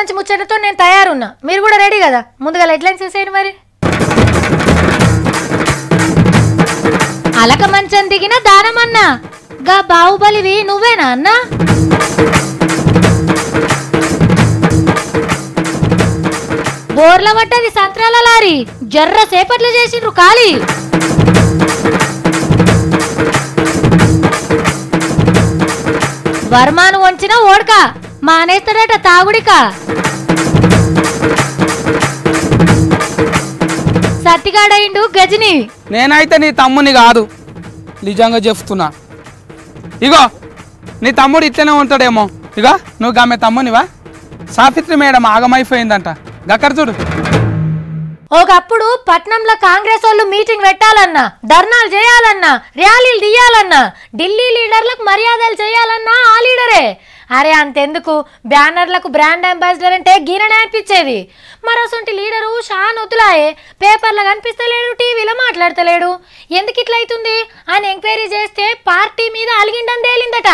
మంచి ముచ్చటతో నేను తయారున్నా. మీరు కూడా రెడీ కదా? ముందుగా హెడ్లైన్స్ వేసేయండి మరి. అలక మంచం దిగిన దానమన్నా, గా బాహుబలివి నువ్వేనా అన్నా? బోర్ల పడ్డది సంత్రాల లారీ, జర్ర సేపట్లు చేసిండ్రు ఖాళీ. వర్మాను వంచిన ఓడక మానేస్తాడట తాగుడిక. సత్తిగాడయిండు గజని. నేనైతే నీ తమ్ముని కాదు, నిజంగా చెప్తున్నా. ఇగో నీ తమ్ముడు ఇట్లనే ఉంటాడేమో. ఇగో నువ్వు ఆమె తమ్మునివా? సావిత్రి మేడం ఆగమైపోయిందంట, గక్కర చూడు. ఒకప్పుడు పట్నంలో కాంగ్రెస్ వాళ్ళు మీటింగ్ పెట్టాలన్నా, ధర్నాలు చేయాలన్నా, ర్యాలీలు తీయాలన్నా, ఢిల్లీ లీడర్లకు మర్యాదలు చేయాలన్నా ఆ లీడరే. అరే అంతెందుకు, బ్యానర్లకు బ్రాండ్ అంబాసిడర్ అంటే గీరనే అనిపించేది. మరోసంటి లీడరు షాన్ వద్దులాయే, పేపర్లో కనిపిస్తలేడు, టీవీలో మాట్లాడతలేడు. ఎందుకు ఇట్లా అవుతుంది అని ఎంక్వైరీ చేస్తే పార్టీ మీద అలిగిండని తేలిందట.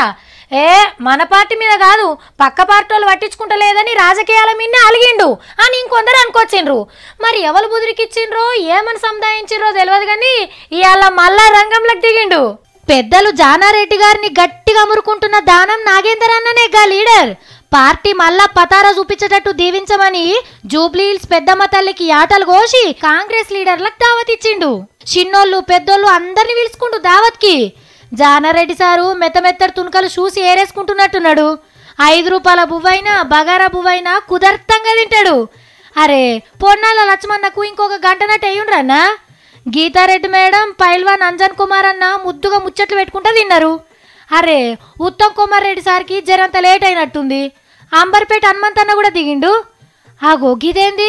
మన పార్టీ మీద కాదు, పక్క పార్టీ వాళ్ళు పట్టించుకుంటలేదని రాజకీయాల మీదనే అలిగిండు అని ఇంకొందరు అనుకొచ్చిండ్రు. మరి ఎవరు బుదిరికిచ్చిండ్రో ఏమని సంధాయించిండ్రో తెలియదు కానీ ఇవాళ మళ్ళా రంగంలోకి దిగిండు. పెద్దలు జానారెడ్డి గారిని గట్టిగా అమురుకుంటున్న దానం నాగేందర్ అన్ననే గా లీడర్. పార్టీ మళ్ళా పతారా చూపించేటట్టు దీవించమని జూబ్లీహిల్స్ పెద్దమ్మ తల్లికి ఆటలు కోసి కాంగ్రెస్ లీడర్లకు దావత్ ఇచ్చిండు. చిన్నోళ్ళు పెద్దోళ్ళు అందరిని పిలుచుకుంటూ దావత్కి. జానారెడ్డి సారు మెత్తమెత్తడి తునకలు చూసి ఏరేసుకుంటున్నట్టున్నాడు. 5 రూపాయల బువ్వైనా బగారా బువ్వైనా కుదర్తంగా తింటాడు. అరే పొన్నాల లక్ష్మణకు ఇంకొక గంటనట్టు అయ్యుండ్రన్నా. గీతారెడ్డి మేడం, పైల్వాన్ అంజన్ కుమార్ అన్న ముద్దుగా ముచ్చట్లు పెట్టుకుంటా తిన్నారు. అరే ఉత్తమ్ కుమార్ రెడ్డి సార్కి జరంత లేట్ అయినట్టుంది. అంబర్పేట హనుమంతన్న కూడా దిగిండు. ఆగో గిదేంది,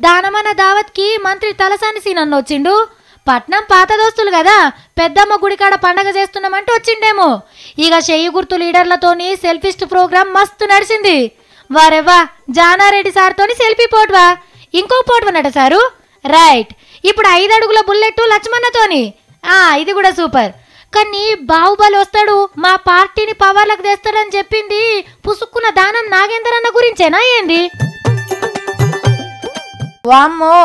దానమన్న దావత్కి మంత్రి తలసాని సీనన్న వచ్చిండు. పట్నం పాత దోస్తులు కదా, పెద్దమ్మ గుడికాడ పండగ చేస్తున్నామంటూ వచ్చిండేమో. ఇక చెయ్యి గుర్తు లీడర్లతోని సెల్ఫిస్ట్ ప్రోగ్రామ్ మస్తు నడిచింది. వారెవ్వా, జానారెడ్డి సార్తోని సెల్ఫీ పోట్వా, ఇంకో పోట్వనట సారు. రైట్, ఇప్పుడు 5 అడుగుల బుల్లెట్ లక్ష్మణతోని. ఇది కూడా సూపర్. కానీ బాహుబలి వస్తాడు, మా పార్టీని పవర్లకు తెస్తాడని చెప్పింది పుసుక్కున్న దానం నాగేందర్ అన్న గురించేనా ఏంది? వామ్మో,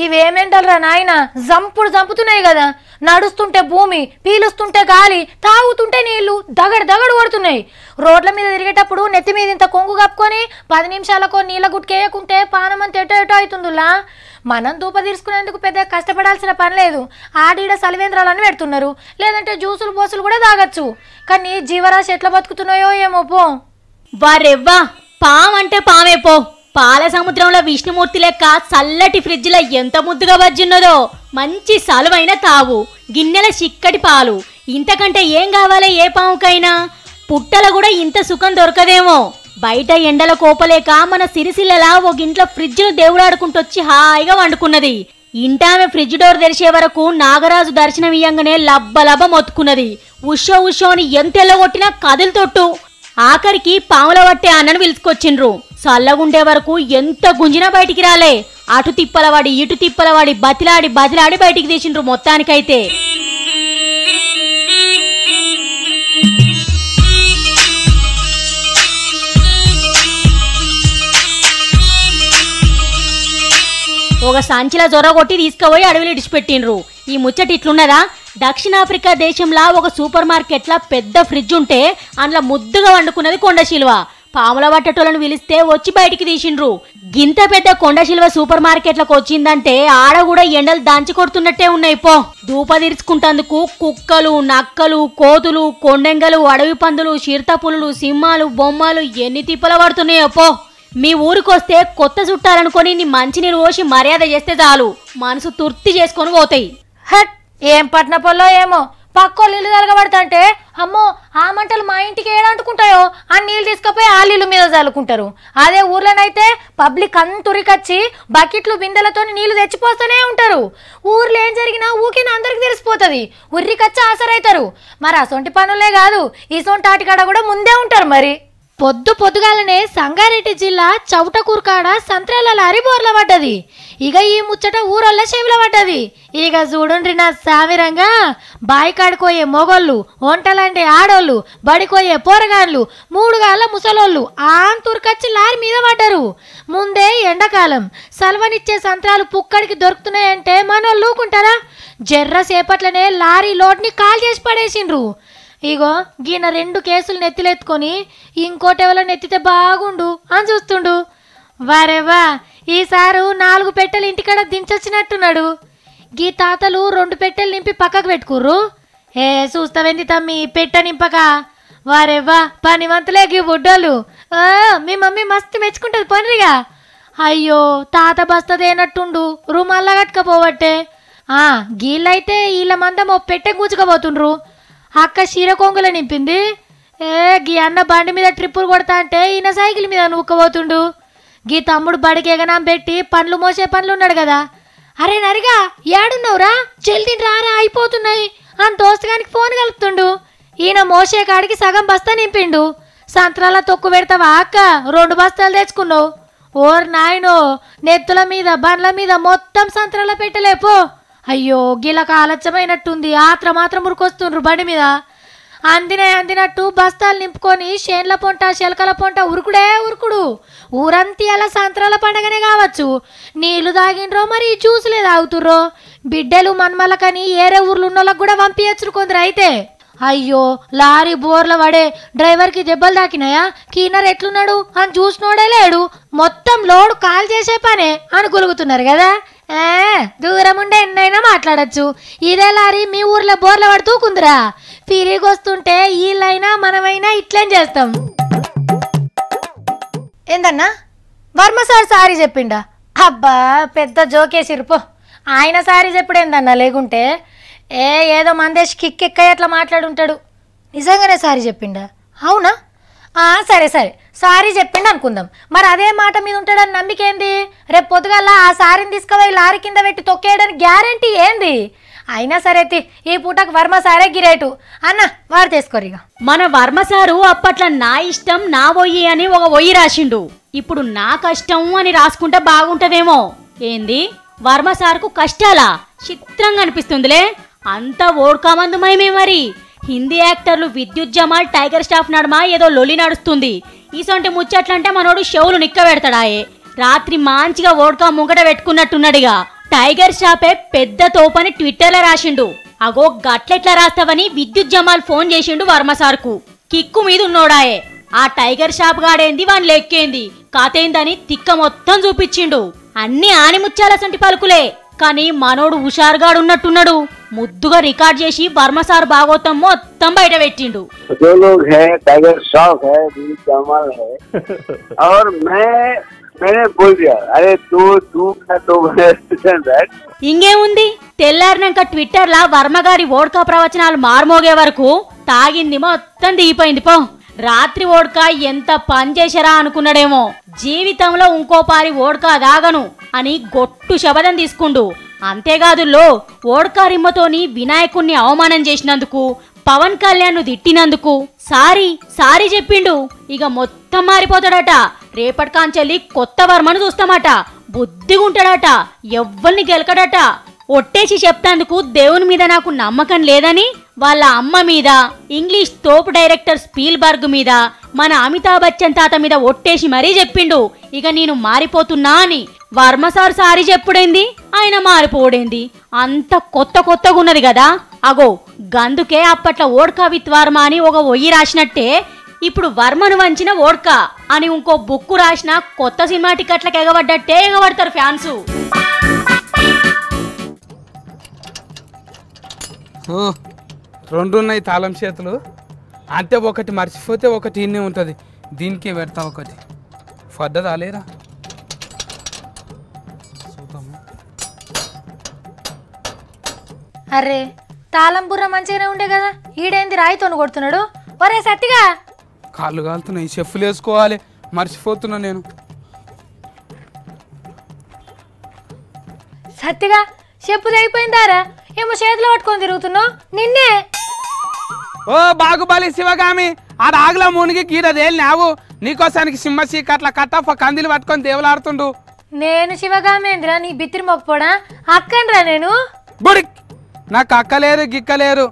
ఇవేమెంటలరా నాయన, జంపుడు జంపుతున్నాయి కదా. నడుస్తుంటే భూమి, పీలుస్తుంటే గాలి, తాగుతుంటే నీళ్లు దగడు దగడు కొడుతున్నాయి. రోడ్ల మీద తిరిగేటప్పుడు నెత్తి మీద ఇంత కొంగు కప్పుకొని 10 నిమిషాలకో నీళ్ళ గుట్కేయకుంటే పానమంత ఎటో ఎటో అవుతుందిలా. మనం దూప తీసుకునేందుకు పెద్ద కష్టపడాల్సిన పని లేదు. ఆడీడ సలివేంద్రాలను పెడుతున్నారు, లేదంటే జ్యూసులు బోసులు కూడా తాగొచ్చు. కానీ జీవరాశి ఎట్లా బతుకుతున్నాయో ఏమో పో. వారెవ్వా, పామంటే పామే పో. పాల సముద్రంలో విష్ణుమూర్తి లెక్క చల్లటి ఫ్రిడ్జ్లో ఎంత ముద్దుగా బజ్జిన్నదో. మంచి సలువైన తావు, గిన్నెల చిక్కటి పాలు, ఇంతకంటే ఏం కావాలి ఏ పాముకైనా? పుట్టల కూడా ఇంత సుఖం దొరకదేమో. బయట ఎండల కోపలేక మన సిరిసిల్లలా ఒక ఇంట్లో ఫ్రిడ్జ్ను దేవుడాడుకుంటొచ్చి హాయిగా వండుకున్నది. ఇంటామె ఫ్రిడ్జ్ డోర్ తెరిచే వరకు నాగరాజు దర్శనం ఇయ్యంగానే లబ్బలబ్బ మొత్తుకున్నది. ఉషో ఉషో అని ఎంత ఎల్లగొట్టినా కదులు తొట్టు. ఆఖరికి పాముల పట్టే అన్నను పిలుచుకొచ్చిండ్రు. చల్లగుండే వరకు ఎంత గుంజినా బయటికి రాలే. అటు తిప్పలవాడి ఇటు తిప్పలవాడి బతిలాడి బతిలాడి బయటికి తీసిండ్రు మొత్తానికైతే. ఒక సంచిల జొర కొట్టి తీసుకుపోయి అడవిలో ఇడిచిపెట్టిండ్రు. ఈ ముచ్చట ఇట్లున్నదా? దక్షిణాఫ్రికా దేశంలో ఒక సూపర్ మార్కెట్లా పెద్ద ఫ్రిడ్జ్ ఉంటే అందులో ముద్దుగా వండుకున్నది కొండశిల్వ. పాముల పట్టటోళ్ళను పిలిస్తే వచ్చి బయటికి తీసిండ్రు. గింత పెద్ద కొండశిల్వ సూపర్ మార్కెట్లకు వచ్చిందంటే ఆడ కూడా ఎండలు దంచి కొడుతున్నట్టే ఉన్నాయి పో. దూప తీర్చుకుంటందుకు కుక్కలు, నక్కలు, కోతులు, కొండెంగలు, అడవి పందులు, చిరుతపులులు, సింహాలు, బొమ్మలు ఎన్ని తిప్పల పడుతున్నాయో పో. మీ ఊరికొస్తే కొత్త చుట్టాలనుకొని నీ మంచినీరు పోసి మర్యాద చేస్తే చాలు, మనసు తృప్తి చేసుకొని పోతాయి. హట్, ఏం పట్న పొల్లో ఏమో, పక్కోళ్ళు ఇల్లు తరగబడతంటే అమ్మో ఆ మంటలు మా ఇంటికి ఏడంటుకుంటాయో ఆ నీళ్ళు తీసుకుపోయి ఆ నీళ్ళు మీద చల్లుకుంటారు. అదే ఊర్లోనైతే పబ్లిక్ అంతురికొచ్చి బకెట్లు బిందెలతో నీళ్లు తెచ్చిపోస్తూనే ఉంటారు. ఊర్లో ఏం జరిగినా ఊకిన అందరికి తెలిసిపోతుంది, ఉర్రికొచ్చి ఆసరైతారు. మరి అసొంటి పనులే కాదు, ఈ సొంటి ఆటికాడ కూడా ముందే ఉంటారు. మరి పొద్దుగాలనే సంగారెడ్డి జిల్లా చౌటకూరుకాడ సంత్రాల లారీ బోర్ల పడ్డది. ఇక ఈ ముచ్చట ఊరొల్ల చెవిలో పడ్డది. ఇక చూడుండ్రి నా సామిరంగా బాయికాడుకోయే మొగోళ్ళు, వంటలంటే ఆడోళ్ళు, బడికోయే పోరగాళ్ళు, 3 గాళ్ళ ముసలోళ్ళు ఆంతూరుకొచ్చి లారీ మీద పడ్డారు. ముందే ఎండాకాలం సల్వనిచ్చే సంత్రాలు పుక్కడికి దొరుకుతున్నాయంటే మనోళ్ళు ఊకుంటారా? జర్ర సేపట్లనే లారీ లోడ్ని కాల్ చేసి పడేసిండ్రు. ఇగో గీన 2 కేసులు నెత్తిలెత్తుకొని ఇంకోటెవలో నెత్తితే బాగుండు అని చూస్తుండు. వారేవా ఈసారు 4 పెట్టెలు ఇంటికాడ దించొచ్చినట్టున్నాడు. గీ తాతలు 2 పెట్టెలు నింపి పక్కకు పెట్టుకుర్రు. చూస్తావేంది తమ్మి పెట్ట నింపక. వారేవా పనివంతులే గీ బుడ్డోళ్ళు. మీ మమ్మీ మస్తు మెచ్చుకుంటుంది పనిరిగా. అయ్యో తాత బస్తదేనట్టుండు రూమల్లా కట్టుకపోవట్టే. గీళ్ళైతే వీళ్ళ మందం ఓ పెట్టె కూచుకపోతుండ్రు. అక్క చీర కొంగుల నింపింది. గీ అన్న బండి మీద ట్రిప్పులు కొడతా అంటే ఈయన సైకిల్ మీద నూక్కపోతుండు. గీ తమ్ముడు బడికి ఎగనాం పెట్టి పండ్లు మోసే పనులు ఉన్నాడు కదా. అరే నరిగా ఏడున్నావురా, జల్దీ రారా అయిపోతున్నాయి అని దోస్తగానికి ఫోన్ కలుపుతుండు. ఈయన మోసే కాడికి సగం బస్తా నింపిండు. సంత్రాల తొక్కు పెడతావా అక్క, 2 బస్తాలు తెచ్చుకున్నావు. ఓర్ నాయనో నెత్తుల మీద బండ్ల మీద మొత్తం సంత్రాల పెట్టలేపో. అయ్యో గిలక ఆలస్యమైనట్టుంది. మాత్రం ఉరికొస్తుండ్రు బండి మీద. అందినట్టు బస్తాలు నింపుకొని చేన్ల పొంట చెలకల పొంట ఉరుకుడు. ఊరంతా అలా సంత్రాల పండగనే కావచ్చు. నీళ్లు తాగిండ్రో మరి జ్యూసులే తాగుతుర్రో. బిడ్డలు మన్మలకని ఏరే ఊర్లు ఉన్నోళ్ళకి కూడా పంపించరు కొందరు అయితే. అయ్యో లారీ బోర్ల పడే డ్రైవర్కి దెబ్బలు తాకినాయా, క్లీనర్ ఎట్లున్నాడు అని చూసినోడే లేడు. మొత్తం లోడు కాల్ చేసే పనే అని గులుగుతున్నారు కదా. దూరం ఉండే ఎన్నైనా మాట్లాడచ్చు. ఇదే లారీ మీ ఊర్లో బోర్ల పడుతూ కుందిరా. ఫిరిగి వస్తుంటే వీళ్ళైనా మనమైనా ఇట్లేం చేస్తాం. ఏందన్నా వర్మ సారీ చెప్పిండా? అబ్బా పెద్ద జోకేసిరుపో. ఆయన సారీ చెప్పుడేందన్నా, లేకుంటే ఏదో మందేసి కిక్కెక్క అట్లా మాట్లాడుంటాడు. నిజంగానే సారీ చెప్పిండా? అవునా? సరే సారీ చెప్పిండు అనుకుందాం. మరి అదే మాట మీద ఉంటాడని నమ్మికేంది? రేపు పొద్దుగల ఆ సారీని తీసుకుపోయి లారీ కింద పెట్టి తొక్కేయడానికి గ్యారంటీ ఏంది? అయినా సరే ఈ పూటకు వర్మ సారే గిరేటు అన్న వారు తీసుకోరిగా. మన వర్మ సారు అప్పట్లో నా ఇష్టం నా ఒయ్యి అని ఒక ఒయ్యి రాసిండు. ఇప్పుడు నా కష్టం అని రాసుకుంటే బాగుంటదేమో. ఏంది వర్మ సార్కు కష్టాలా? చిత్రంగా అనిపిస్తుందిలే. అంతా ఓడ్కామందుమయమే. మరి హిందీ యాక్టర్లు విద్యుత్ జమాల్ టైగర్ స్టాఫ్ నడమ ఏదో లొలి నడుస్తుంది. ఈసొంటి ముచ్చట్లంటే మనోడు షవులు నిక్క పెడతాడాయే. రాత్రి మంచిగా ఓడ్కా ముంగట పెట్టుకున్నట్టున్నాడుగా. టైగర్ స్టాఫే పెద్ద తోపని ట్విట్టర్లో రాసిండు. అగో గట్లెట్లా రాస్తావని విద్యుత్ జమాల్ ఫోన్ చేసిండు వర్మ సార్కు. కిక్కు మీద ఉన్నోడాయే. ఆ టైగర్ షాప్ గాడేంది వాని లెక్కేంది కాతేందని తిక్క మొత్తం చూపించిండు. అన్ని ఆనిముచ్చాలసంటి పలుకులే. కానీ మనోడు హుషారుగాడున్నట్టున్నాడు. ముద్దుగా రికార్డ్ చేసి వర్మ సార్ భాగోతం మొత్తం బయట పెట్టిండు. टाइगर श्रॉफ है, जमाल है और मैंने बोल दिया अरे तू ఇంకేముంది తెల్లారినాక ట్విట్టర్ లా వర్మ గారి ఓడ్కా ప్రవచనాలు మార్మోగే వరకు తాగింది మొత్తం దిగిపోయింది పో. రాత్రి ఓడ్కా ఎంత పని చేశారా అనుకున్నాడేమో. జీవితంలో ఇంకో పారి ఓడ్కా దాగను అని గొట్టు శబదం తీసుకుండు. అంతేకాదు ఓడ్కా రిమ్మతోని వినాయకుణ్ణి అవమానం చేసినందుకు, పవన్ కళ్యాణ్ ను తిట్టినందుకు సారీ చెప్పిండు. ఇక మొత్తం మారిపోతాడట. రేపటికాంచెల్లి కొత్త వర్మను చూస్తామట. బుద్ధిగుంటాడట. ఎవ్వరిని గెలకడట. ఒట్టేసి చెప్తాందుకు దేవుని మీద నాకు నమ్మకం లేదని వాళ్ళ అమ్మ మీద, ఇంగ్లీష్ తోపు డైరెక్టర్ స్పీల్బర్గ్ మీద, మన అమితాబ్ బచ్చన్ తాత మీద ఒట్టేసి మరీ చెప్పిండు ఇక నేను మారిపోతున్నా అని. వర్మ సారీ చెప్పుడేంది, ఆయన మారిపోడేంది? అంత కొత్తగా ఉన్నది కదా. అగో గందుకే అప్పట్లో ఓడ్కా విత్ వర్మ అని ఒక ఒయ్యి రాసినట్టే ఇప్పుడు వర్మను వంచిన ఓడ్కా అని ఇంకో బుక్కు రాసిన కొత్త సినిమా టికెట్లకు ఎగబడ్డట్టే ఎగబడతారు ఫ్యాన్స్. రెండున్నాయి తాళం చేతులు. అంతే ఒకటి మర్చిపోతే ఒకటి ఇన్నే ఉంటుంది. దీనికే పెడతా ఒకటి. పడ్డది ఆలేరా. అరే తాళం బుర్ర మంచిగానే ఉండే కదా, ఈడేంది రాయితోను కొడుతున్నాడు? ఒరే సత్తిగా కాళ్ళు కాలుతున్నాయి. చెప్పులు వేసుకోవాలి, మర్చిపోతున్నా నేను. సత్తిగా చెప్పు తెగిపోయిందారా? ఏమో చేతిలో పట్టుకొని తిరుగుతున్నావు నిన్నే. ఓ బాగుబలి శివగామి, ఆడ ఆగల మునిగి గీడదేళ్ళు నావు నీకోసానికి సింహ చీకట్ల కట్టఫ కందిలు పట్టుకొని దేవులాడుతుండు. నేను శివగామేంద్ర నీ బిత్తిరి మొక్కపోడా అక్కనరా నేను బుడి నాకు అక్కలేరు గిక్కలేరు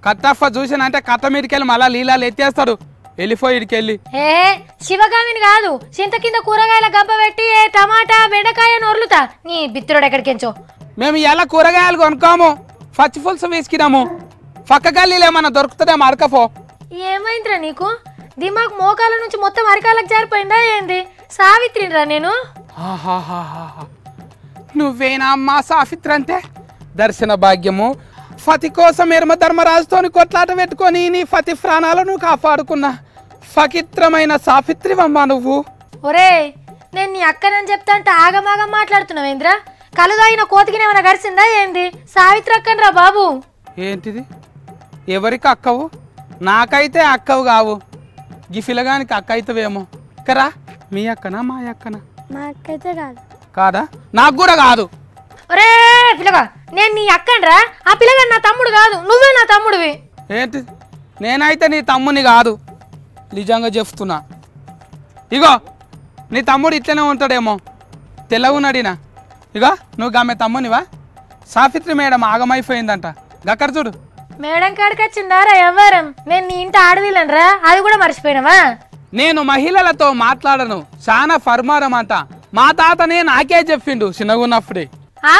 కట్టఫ చూసానంటే కట్ట మీదకెళ్ళి మళ్ళా లీలాలు ఎత్తేస్తాడు వెళ్ళిపోయి ఇడికెళ్ళి. ఏ శివగామిని కాదు చింత కింద కూరగాయల గబ్బ పెట్టి టమాటా బెండకాయ నొర్లుతా నీ బిత్తిరోడు ఎక్కడికెంచో. మేము ఎలా కూరగాయలు కొనుక్కోము పచ్చి పులుసు వేసుకున్నాము పక్క గల్లీలు ఏమన్నా దొరుకుతుందేమో అడకపో. ఏమైందిరా నీకు దిమాగ్ మోకాల నుంచి మొత్తం అరికాలకు జారిపోయిందా ఏంది? సావిత్రిరా నేను. నువ్వేనా అమ్మా సావిత్రి అంటే? దర్శన భాగ్యము ఫతి కోసం ఎర్మ ధర్మరాజుతోని కొట్లాట పెట్టుకొని నీ ఫతి ప్రాణాలను కాపాడుకున్న ఫకిత్రమైన సావిత్రివమ్మా నువ్వు. ఒరే నేను నీ అక్కనని చెప్తా అంటే ఆగమాగం మాట్లాడుతున్నావేంద్ర? కలుదాయిన కోతికినేమైనా గడిచిందా ఏంది? సావిత్రి అక్కనరా బాబు. ఏంటిది ఎవరికి అక్కవు? నాకైతే అక్కవు కావు ఈ పిల్లగానికి అక్క అవుతావేమో కరా. మీ అక్కనా మా అక్కనా? మా అక్కైతే కాదు. కాదా? నాకు కూడా కాదు. ఒరే పిల్లగా నేను నీ అక్కనరా, ఆ పిల్లగా నా తమ్ముడు కాదు, నువ్వే నా తమ్ముడివి. ఏంటి నేనైతే నీ తమ్ముని కాదు నిజంగా చెప్తున్నా. ఇగో నీ తమ్ముడు ఇట్లనే ఉంటాడేమో తెల్లగున్నాడినా. ఇగో నువ్వు ఆమె తమ్మునివా? సావిత్రి మేడం ఆగమైపోయిందంట గక్కడ చూడు. మేడం కాడికి వచ్చిందారా ఎవ్వరం? నేను నీ ఇంటి ఆడవిలనరా, అది కూడా మర్చిపోయినావా? నేను మహిళలతో మాట్లాడను చాలా ఫర్మారం అంట మా తాతనే నాకే చెప్పిండు చిన్నగున్నప్పుడే.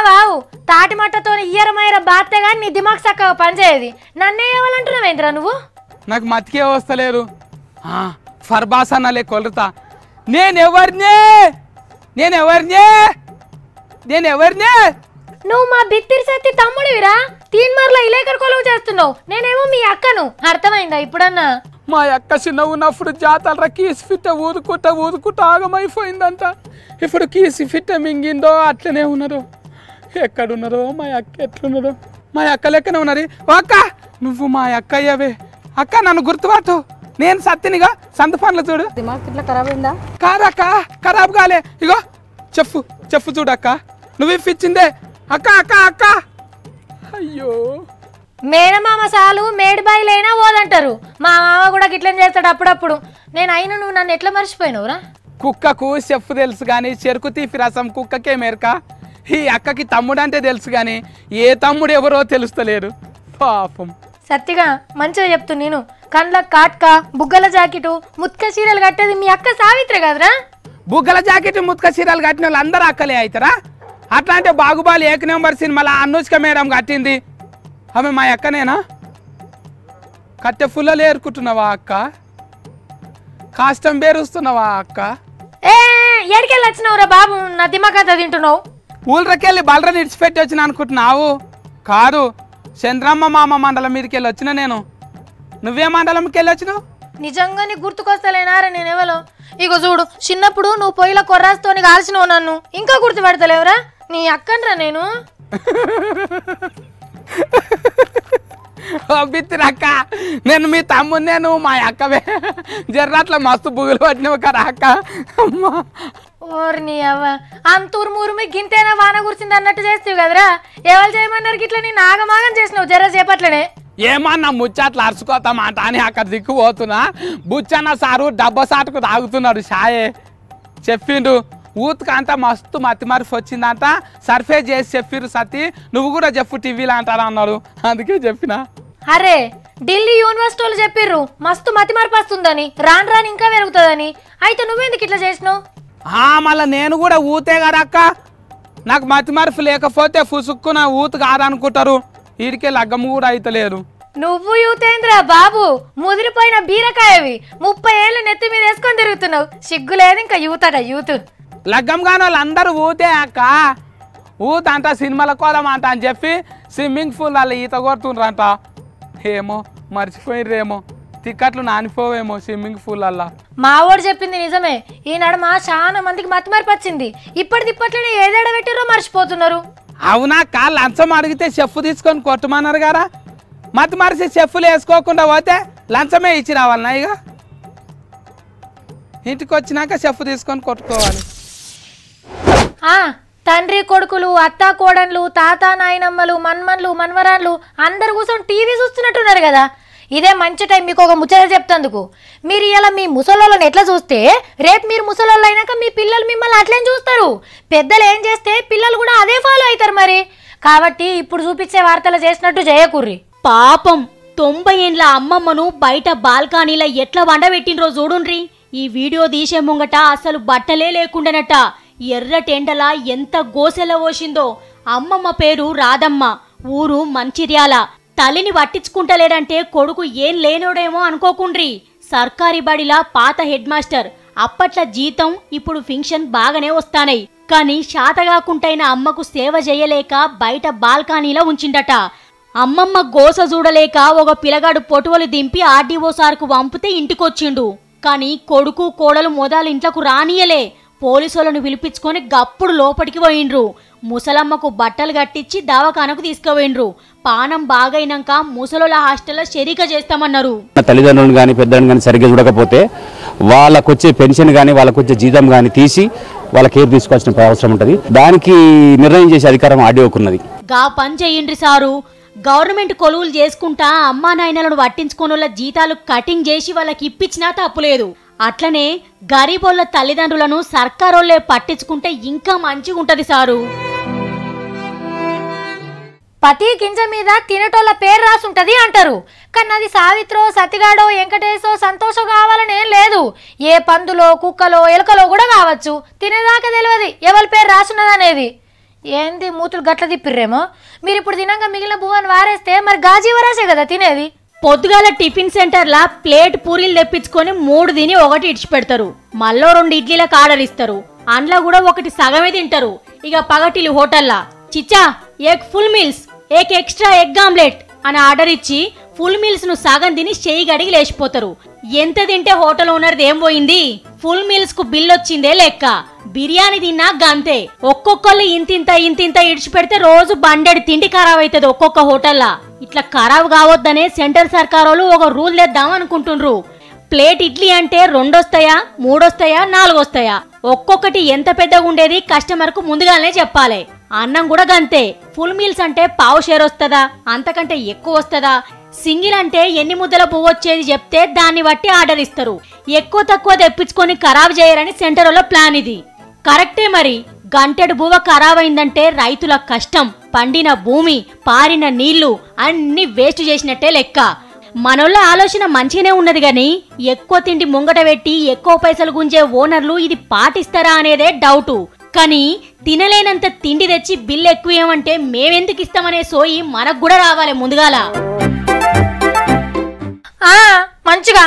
వావు తాటి మట్టతో ఇయ్యరమైర బాతే గాని నీ దిమాగ్ చక్కగా పనిచేయదు. నన్నే ఏవాలంటున్నావేంద్రా నువ్వు? నాకు మతికే వస్తలేరు ఫర్బాసనలే కొలుతా. నేనెవరినే నువ్వు మా బిత్తిరి సత్తి తమ్ముడివిరా. తీన్మార్లో ఇలేకర్ కొలువు చేస్తున్నావు, నేనేమో మీ అక్కను. అర్థమైందా ఇప్పుడన్నా? మా అక్క చిన్న ఉన్నప్పుడు జాతర కీసి ఫిట్ట ఊదుకుంటా ఆగమైపోయిందంట. ఇప్పుడు కీసి ఫిట్ట మింగిందో అట్లనే ఉన్నారు. ఎక్కడున్నారో మా అక్క ఎట్లున్నారో. మా అక్క లెక్కనే ఉన్నది. అక్క నువ్వు మా అక్క అయ్యవే. అక్క నన్ను గుర్తుపట్టు, నేను సత్తినిగా సంత పనులు చూడు. ఖరాబ్ అయిందా? కాదక్క ఖరాబ్ కాలే. ఇగో చెప్పు చూడక్క నువ్వు ఇప్పించిందే. అక్క అక్క అక్క అయ్యో మేనమామ సాలు మేడిబాయిలైనా పోదంటారు. మా మామ కూడా గిట్లని చేస్తాడు అప్పుడప్పుడు. నేను అయినా నువ్వు నన్ను ఎట్లా మర్చిపోయినవురా? కుక్కకు చెప్పు తెలుసు కానీ చెరుకు తీపి రసం కుక్కకే మేరక. ఈ అక్కకి తమ్ముడు అంటే తెలుసు కానీ ఏ తమ్ముడు ఎవరో తెలుస్తలేరు పాపం. సత్తిగా మంచిగా చెప్తు. నేను కండ్ల కాట్క బుగ్గల జాకెట్ ముత్క చీరలు కట్టేది మీ అక్క సావిత్రి కదరా? బుగ్గల జాకెట్ ముత్క చీరలు కట్టిన వాళ్ళు అందరూ అక్కలే అవుతారా? అట్లా అంటే బాగుబాలి 1 నెంబర్ సినిమాలో అనుష్క మేడం కట్టింది, ఆమె మా అక్కనేనా? కట్టె ఫుల్లలు ఏరుకుంటున్నావా అక్క? కాష్టం బేరుస్తున్నావా అక్క? ఏడికెళ్ళి వచ్చినావురా బాబు? నా దిమాకంతా తింటున్నావు. ఊళ్ళకెళ్ళి బలరని ఇడిచిపెట్టి వచ్చిన అనుకుంటున్నావు? కాదు, చంద్రమ్మ మామ మండలం మీదకి వెళ్ళి వచ్చిన నేను. నువ్వే మండలంకి వెళ్ళి వచ్చినావు? నిజంగా నీకు గుర్తుకొస్తలేనారా నేనెవలో? ఇగో చూడు, చిన్నప్పుడు నువ్వు పొయ్యిల కొర్రాస్తోని కాల్చినావు నన్ను, ఇంకా గుర్తుపడతలేవురా? నీ అక్కనరా నేను. బిత్తిరక్క నేను మీ తమ్ముడు, నేను మా అక్కవే. జర్రాట్ల మస్తు బుగులు పట్టినవు కదా అక్క. అమ్మా ఓర్ని అవ్వ అంతూరు మూరుమి గింతేనా వాన కురిసింది అన్నట్టు చేస్తావు కదరా? ఎవరు చేయమన్నారు గిట్లా? నేను ఆగమాగం చేసినావు జర చేపట్లనే. ఏమన్నా ముచ్చట్లు అరుచుకోతామాట అని అక్కడ దిక్కుపోతున్నా. బుచ్చన్న సారు డబ్బా సాటుకు తాగుతున్నాడు షాయే. చెప్పిండు ఊతుకు అంతా మస్తు మతిమరిఫి వచ్చిందంట, సర్ఫే చేసి చెప్పిరు సతీ నువ్వు కూడా చెప్పు టీవీలో అంటారా అన్నారు, అందుకే చెప్పిన. అరే ఢిల్లీ యూనివర్సిటీ వాళ్ళు చెప్పిర్రు మస్తు మతిమరిపి వస్తుందని, రాను రాని ఇంకా పెరుగుతుందని. అయితే నువ్వెందుకు ఇట్లా చేసినావు? మళ్ళీ నేను కూడా ఊతే కదా అక్క. నాకు మతిమరిఫి లేకపోతే ఫుసుక్కున ఊతు కాదనుకుంటారు. వీడికే లగ్గము కూడా అయితలేరు. నువ్వు యూతేంద్ర బాబు, ముదిరిపోయిన బీరకాయవి. 30 ఏళ్ళు నెత్తి మీద వేసుకొని తిరుగుతున్నావు, సిగ్గు లేదు ఇంకా యూతట యూత్. లగ్గం కాని వాళ్ళు అందరూ ఊతే అక్క. ఊత అంట సినిమాల కోదం అంట అని చెప్పి స్విమ్మింగ్ పూల్ వాళ్ళు ఈత కొడుతుండ్రంట. ఏమో మర్చిపోయిర్రేమో, టికెట్లు నానిపోవేమో స్విమ్మింగ్ పూల్ అలా. మావోడు చెప్పింది నిజమే. ఈ నడమ చాలా మందికి మతిమరిపి వచ్చింది. ఇప్పటిదిప్పట్లోనే ఏదేడ పెట్టిరో మర్చిపోతున్నారు. అవునాక లంచం అడిగితే చెప్పు తీసుకొని కొట్టమన్నారు కదా. మతి మరిసి చెప్పులు వేసుకోకుండా పోతే లంచమే ఇచ్చి రావాలన్నా? ఇక ఇంటికి వచ్చినాక చెప్పు తీసుకొని కొట్టుకోవాలి. తండ్రి కొడుకులు, అత్త కోడన్లు, తాత నాయనమ్మలు, మన్మన్లు, మన్వరాన్లు అందరు కూర్చొని టీవీ చూస్తున్నట్టున్నారు కదా. ఇదే మంచి టైం మీకు ఒక ముచ్చట చెప్తందుకు. మీరు ఇలా మీ ముసలోళ్ళని ఎట్లా చూస్తే రేపు మీరు ముసలోళ్ళు అయినాక మీ పిల్లలు మిమ్మల్ని అట్లేం చూస్తారు. పెద్దలు ఏం చేస్తే పిల్లలు కూడా అదే ఫాలో అవుతారు మరి. కాబట్టి ఇప్పుడు చూపించే వార్తలు చేసినట్టు చేయకుర్రి. పాపం 90 ఏండ్ల అమ్మమ్మను బయట బాల్కనీలో ఎట్లా వండబెట్టినరో చూడుండ్రి. ఈ వీడియో తీసే ముంగట అసలు బట్టలే లేకుండానట. ఎర్రటెండలా ఎంత గోసెల పోసిందో. అమ్మమ్మ పేరు రాధమ్మ, ఊరు మంచిర్యాల. తల్లిని పట్టించుకుంటలేడంటే కొడుకు ఏం లేనోడేమో అనుకోకుండ్రి. సర్కారీ బడిలా పాత హెడ్ మాస్టర్. అప్పట్ల జీతం ఇప్పుడు ఫింక్షన్ బాగానే వస్తానై. కానీ శాతగాకుంటైన అమ్మకు సేవ చేయలేక బయట బాల్కనీలో ఉంచిండట. అమ్మమ్మ గోస చూడలేక ఒక పిల్లగాడు పొటువలు దింపి ఆర్డీఓ సార్కు పంపితే ఇంటికొచ్చిండు. కానీ కొడుకు కోడలు మొదలు ఇంట్లోకు రానియలే. పోలీసులను పిలిపించుకొని గప్పుడు లోపలికి పోయిండ్రు. ముసలమ్మకు బట్టలు కట్టించి దవాఖానకు తీసుకుపోయిండ్రు. పానం బాగైనాక ముసలోళ్ళ హాస్టల్లో షెరీక చేస్తామన్నారు. తల్లిదండ్రులను కానీ పెద్దలను కానీ సరిగ్గా చూడకపోతే వాళ్ళకొచ్చే పెన్షన్ కానీ వాళ్ళకొచ్చే జీతం కానీ తీసి వాళ్ళ కేర్ తీసుకోవాల్సిన అవసరం ఉంటుంది. దానికి నిర్ణయం చేసే అధికారం ఆర్డీఓకున్నది. గా పని చేయండి సారు. గవర్నమెంట్ కొలువులు చేసుకుంటా అమ్మా నాయనలను పట్టించుకోనోళ్ళ జీతాలు కటింగ్ చేసి వాళ్ళకి ఇప్పించినా తప్పులేదు. అట్లనే గరీబోళ్ళ తల్లిదండ్రులను సర్కారోళ్ళే పట్టించుకుంటే ఇంకా మంచిగా ఉంటది సారు. ప్రతి గింజ మీద తినేటోళ్ళ పేరు రాసుంటది అంటారు. కానీ అది సావిత్రో సతిగాడో వెంకటేశో సంతోషో కావాలనేం లేదు. ఏ పందులో కుక్కలో ఎలుకలో కూడా కావచ్చు. తినేదాకా తెలియదు ఎవరి పేరు రాసున్నదనేది. ఏంది మూతులు గట్ల తిప్పిర్రేమో. మీరు ఇప్పుడు తినంగా మిగిలిన బువ్వను వారేస్తే మరి గాజీవరాసే కదా తినేది. పొద్దుగాల టిఫిన్ సెంటర్లా ప్లేట్ పూరీలు తెప్పించుకొని 3 తిని 1 ఇడిచిపెడతారు. మళ్ళీ 2 ఇడ్లీలకు ఆర్డర్ ఇస్తారు. అండ్లా కూడా 1 సగమే తింటారు. ఇక పగటిలు హోటల్లా చిచ్చా ఎగ్ ఫుల్ మీల్స్, ఏక్ ఎక్స్ట్రా ఎగ్ ఆమ్లెట్ అని ఆర్డర్ ఇచ్చి ఫుల్ మీల్స్ ను సగం తిని చెయ్యి గడిగి లేచిపోతారు. ఎంత తింటే హోటల్ ఓనర్ది ఏం పోయింది? ఫుల్ మీల్స్ కు బిల్ వచ్చిందే లెక్క. బిర్యానీ తిన్నా గంతే. ఒక్కొక్కళ్ళు ఇంతింత ఇడిచిపెడితే రోజు బండెడు తిండి ఖరాబ్ అవుతుంది ఒక్కొక్క హోటల్లా. ఇట్లా ఖరాబ్ కావద్దనే సెంటర్ సర్కారోళ్ళు ఒక రూల్ తెద్దాం అనుకుంటుండ్రు. ప్లేట్ ఇడ్లీ అంటే 2 వస్తాయా, 3 వస్తాయా, 4 వస్తాయా? ఒక్కొక్కటి ఎంత పెద్దగా ఉండేది కస్టమర్ కు ముందుగానే చెప్పాలి. అన్నం కూడా గంతే. ఫుల్ మీల్స్ అంటే పావు షేర్ వస్తుందా, అంతకంటే ఎక్కువ వస్తుందా? సింగిల్ అంటే ఎన్ని ముద్దల పువ్వు వచ్చేది చెప్తే దాన్ని బట్టి ఆర్డర్ ఇస్తారు. ఎక్కువ తక్కువ తెప్పించుకొని ఖరాబ్ చేయరని సెంటర్లో ప్లాన్. ఇది కరెక్టే. మరి గంటెడు బువ్వ ఖరాబ్ అయిందంటే రైతుల కష్టం, పండిన భూమి, పారిన నీళ్లు అన్ని వేస్ట్ చేసినట్టే లెక్క. మనోళ్ళ ఆలోచన మంచిగానే ఉన్నది గాని ఎక్కువ తిండి ముంగట పెట్టి ఎక్కువ పైసలు గుంజే ఓనర్లు ఇది పాటిస్తారా అనేదే డౌటు. కానీ తినలేనంత తిండి తెచ్చి బిల్లు ఎక్కువ ఏమంటే మేమెందుకు ఇస్తామనే సోయి మనకు కూడా రావాలి ముందుగాల. మంచిగా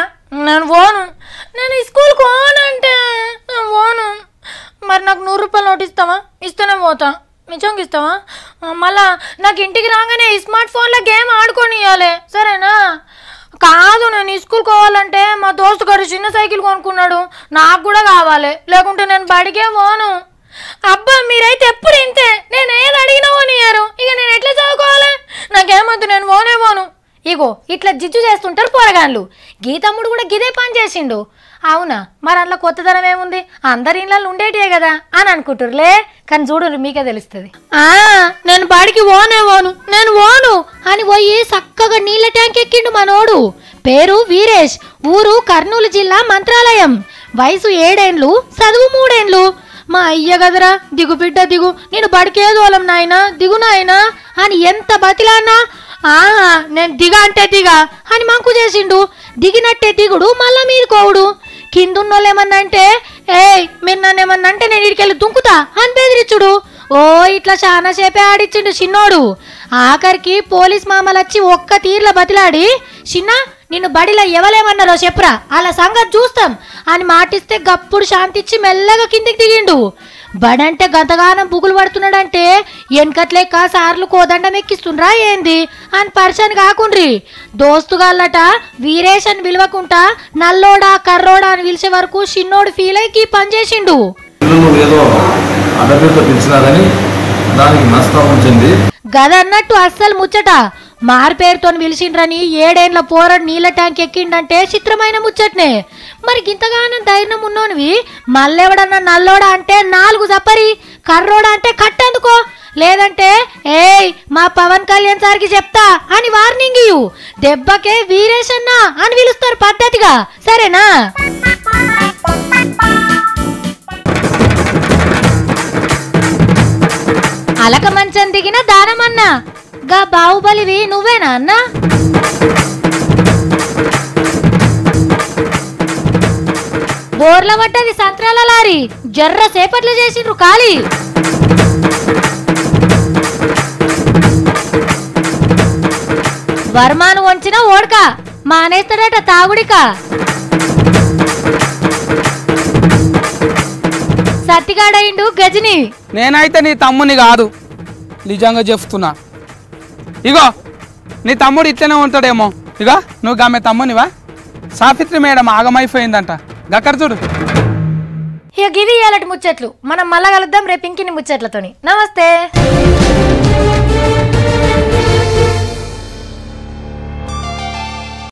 నేను పోను, నేను స్కూల్కి పోనంటే నేను పోను. మరి నాకు 100 రూపాయలు నోటు ఇస్తావా? ఇస్తూనే పోతా. నిజంగా ఇస్తావా? మళ్ళా నాకు ఇంటికి రాగానే స్మార్ట్ ఫోన్లో గేమ్ ఆడుకొని ఇవ్వాలి, సరేనా? కాదు, నేను స్కూల్కి పోవాలంటే మా దోస్తు గారు చిన్న సైకిల్ కొనుక్కున్నాడు, నాకు కూడా కావాలి, లేకుంటే నేను బడికే పోను. అబ్బా మీరైతే ఎప్పుడు ఇంతే, నేను ఏది అడిగినా పోనియారు. ఇక నేను ఎట్లా చదువుకోవాలి? నాకేమొద్దు, నేను పోనే పోను. ఇగో ఇట్లా జిజ్జు చేస్తుంటారు పోరగాన్లు. గీతమ్ముడు కూడా గిదే పని చేసిండు. అవునా? మరి అందులో కొత్తదనం ఏముంది? అందరి ఇళ్ళల్లో ఉండేటియే కదా అని అనుకుంటారులే. కానీ చూడు మీకే తెలుస్తుంది. నేను బాడికి పోనే పోను, నేను పోను అని పోయి చక్కగా నీళ్ళ ట్యాంక్ ఎక్కిండు మనోడు. పేరు వీరేష్, ఊరు కర్నూలు జిల్లా మంత్రాలయం. వయసు 7 ఏండ్లు, చదువు 3 ఏండ్లు. మా అయ్య గదరా, దిగు బిడ్డ దిగు, నేను బడికేదోలం నాయనా, దిగు నాయనా అని ఎంత బతిలానా. నేను దిగా అంటే దిగా అని మంకు చేసిండు. దిగినట్టే దిగుడు, మళ్ళా మీరు కోవుడు. కిందున్నోళ్ళు ఏమన్నా అంటే మీరు నన్ను ఏమన్నా అంటే నేను ఇడికెళ్ళి దుంకుతా అని బెదిరించుడు. ఇట్లా చాలా సేపే ఆడిచ్చిండు చిన్నోడు. ఆఖరికి పోలీస్ మామలు వచ్చి ఒక్క తీర్ల బతిలాడి, చిన్న నిన్ను బడిలో ఎవలేమన్నారో చెప్పురా, అలా సంగతి చూస్తాం అని మాటిస్తే గప్పుడు శాంతిచ్చి మెల్లగా కిందికి దిగిండు. బడంటే గతగానం బుగులు పడుతున్నాడంటే వెనకట్లేక సార్లు కోదండం ఎక్కిస్తుండ్రా ఏంది అని పరిచయం కాకుండ్రి. దోస్తుగాళ్ళట వీరేష్ అని పిలవకుండా నల్లోడా కర్రోడా అని పిలిచే వరకు చిన్నోడు ఫీల్ అయ్యి పని చేసిండు. గదన్నట్టు అస్సలు ముచ్చట. మారుపేరుతో పిలిచిండ్రని 7 ఏండ్ల పోరడు నీళ్ళ ట్యాంక్ ఎక్కిండంటే చిత్రమైన ముచ్చట్నే. మరి గింతగానం ధైర్యం ఉన్నోనివి మళ్ళెవడన్నా నల్లోడా అంటే 4 జప్పరి, కర్రోడా అంటే కట్టెందుకో, లేదంటే ఏయ్ మా పవన్ కళ్యాణ్ సార్కి చెప్తా అని వార్నింగ్ ఇయ్యు. దెబ్బకే వీరేష్ అన్న అని పిలుస్తారు పద్ధతిగా, సరేనా? అలక మంచం దిగిన దానమన్నా, గా బాహుబలివి నువ్వేనా అన్నా? బోర్ల పడ్డది సంత్రాల లారీ, జర్ర సేపట్లు చేసిండ్రు ఖాళీ. వర్మాను వంచిన ఓడక మానేస్తాడట తాగుడిక. సత్తిగాడయిండు గజని. నేనైతే నీ తమ్ముని కాదు, నిజంగా చెప్తున్నా. ఇగో నీ తమ్ముడు ఇట్లనే ఉంటాడేమో. ఇగో నువ్వు ఆమె తమ్మునివా? సావిత్రి మేడం ఆగమైపోయిందంట, గక్కడ చూడు. ఇక గివి ఇయాలటి ముచ్చట్లు. మనం మళ్ళా కలుద్దాం రేపు ఇంకిన్ని ముచ్చట్లతోని. నమస్తే.